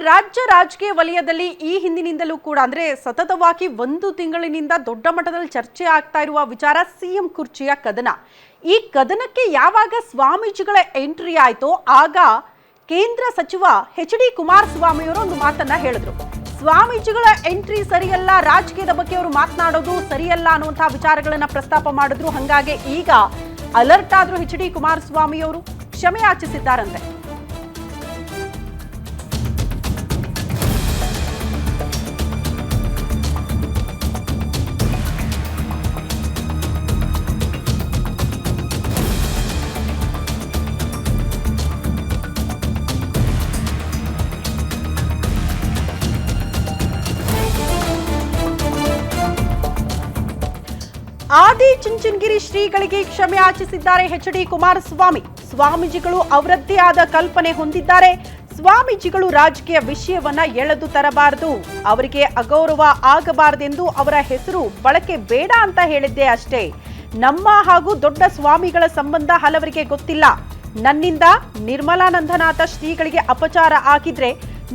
ರಾಜ್ಯ ರಾಜಕೀಯ ವಲಯದಲ್ಲಿ ಈ ಹಿಂದಿನಿಂದಲೂ ಕೂಡ ಅಂದ್ರೆ ಸತತವಾಗಿ 1 ತಿಂಗಳಿನಿಂದ ದೊಡ್ಡ ಮಟ್ಟದಲ್ಲಿ ಚರ್ಚೆ ಆಗ್ತಾ ಇರುವ ವಿಚಾರ ಸಿಎಂ ಕುರ್ಚಿಯ ಕದನ. ಈ ಕದನಕ್ಕೆ ಯಾವಾಗ ಸ್ವಾಮೀಜಿಗಳ ಎಂಟ್ರಿ ಆಯ್ತೋ ಆಗ ಕೇಂದ್ರ ಸಚಿವ ಎಚ್.ಡಿ. ಕುಮಾರಸ್ವಾಮಿ ಅವರು ಒಂದು ಮಾತನ್ನ ಹೇಳಿದ್ರು. ಸ್ವಾಮೀಜಿಗಳ ಎಂಟ್ರಿ ಸರಿಯಲ್ಲ, ರಾಜಕೀಯದ ಬಗ್ಗೆ ಅವರು ಮಾತನಾಡೋದು ಸರಿಯಲ್ಲ ಅನ್ನುವಂತಹ ವಿಚಾರಗಳನ್ನ ಪ್ರಸ್ತಾಪ ಮಾಡಿದ್ರು. ಹಾಗಾಗಿ ಈಗ ಅಲರ್ಟ್ ಆದ್ರು ಎಚ್.ಡಿ. ಕುಮಾರಸ್ವಾಮಿ ಅವರು ಕ್ಷಮೆ ಯಾಚಿಸಿದ್ದಾರಂತೆ. ಆದಿ ಚುಂಚನಗಿರಿ ಶ್ರೀಗಳಿಗೆ ಕ್ಷಮೆ ಯಾಚಿಸಿದ್ದಾರೆ ಎಚ್.ಡಿ. ಕುಮಾರಸ್ವಾಮಿ. ಸ್ವಾಮೀಜಿಗಳು ಅವರದ್ದೇ ಆದ ಕಲ್ಪನೆ ಹೊಂದಿದ್ದಾರೆ. ಸ್ವಾಮೀಜಿಗಳು ರಾಜಕೀಯ ವಿಷಯವನ್ನ ಎಳೆದು ತರಬಾರದು, ಅವರಿಗೆ ಅಗೌರವ ಆಗಬಾರದೆಂದು ಅವರ ಹೆಸರು ಬಳಕೆ ಬೇಡ ಅಂತ ಹೇಳಿದ್ದೆ ಅಷ್ಟೇ. ನಮ್ಮ ಹಾಗೂ ದೊಡ್ಡ ಸ್ವಾಮಿಗಳ ಸಂಬಂಧ ಹಲವರಿಗೆ ಗೊತ್ತಿಲ್ಲ. ನನ್ನಿಂದ ನಿರ್ಮಲಾನಂದನಾಥ ಶ್ರೀಗಳಿಗೆ ಅಪಚಾರ ಆಗಿದ್ರೆ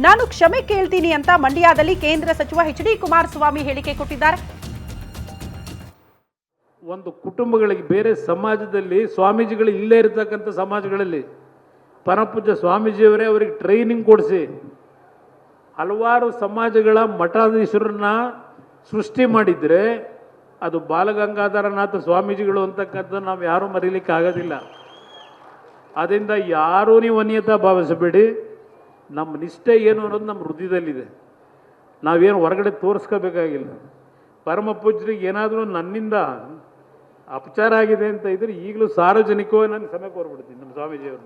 ನಾನು ಕ್ಷಮೆ ಕೇಳ್ತೀನಿ ಅಂತ ಮಂಡ್ಯದಲ್ಲಿ ಕೇಂದ್ರ ಸಚಿವ ಎಚ್.ಡಿ. ಕುಮಾರಸ್ವಾಮಿ ಹೇಳಿಕೆ ಕೊಟ್ಟಿದ್ದಾರೆ. ಒಂದು ಕುಟುಂಬಗಳಿಗೆ ಬೇರೆ ಸಮಾಜದಲ್ಲಿ ಸ್ವಾಮೀಜಿಗಳು ಇಲ್ಲೇ ಇರತಕ್ಕಂಥ ಸಮಾಜಗಳಲ್ಲಿ ಪರಮಪೂಜ್ಯ ಸ್ವಾಮೀಜಿಯವರೇ ಅವರಿಗೆ ಟ್ರೈನಿಂಗ್ ಕೊಡಿಸಿ ಹಲವಾರು ಸಮಾಜಗಳ ಮಠಾಧೀಶರನ್ನ ಸೃಷ್ಟಿ ಮಾಡಿದರೆ ಅದು ಬಾಲಗಂಗಾಧರನಾಥ ಸ್ವಾಮೀಜಿಗಳು ಅಂತಕ್ಕಂಥ ನಾವು ಯಾರೂ ಮರೀಲಿಕ್ಕೆ ಆಗೋದಿಲ್ಲ. ಅದರಿಂದ ಯಾರೂ ನೀವು ಅನ್ಯತಾ ಭಾವಿಸಬೇಡಿ. ನಮ್ಮ ನಿಷ್ಠೆ ಏನು ಅನ್ನೋದು ನಮ್ಮ ಹೃದಯದಲ್ಲಿದೆ. ನಾವೇನು ಹೊರಗಡೆ ತೋರಿಸ್ಕೋಬೇಕಾಗಿಲ್ಲ. ಪರಮ ಪೂಜ್ಯರಿಗೆ ಏನಾದರೂ ನನ್ನಿಂದ ಅಪಚಾರ ಆಗಿದೆ ಅಂತ ಇದ್ರೆ ಈಗಲೂ ಸಾರ್ವಜನಿಕವಾಗಿ ನಾನು ಕ್ಷಮೆ ಕೋರ್ಬಿಡ್ತೀನಿ ನಮ್ಮ ಸ್ವಾಮೀಜಿಯವರು.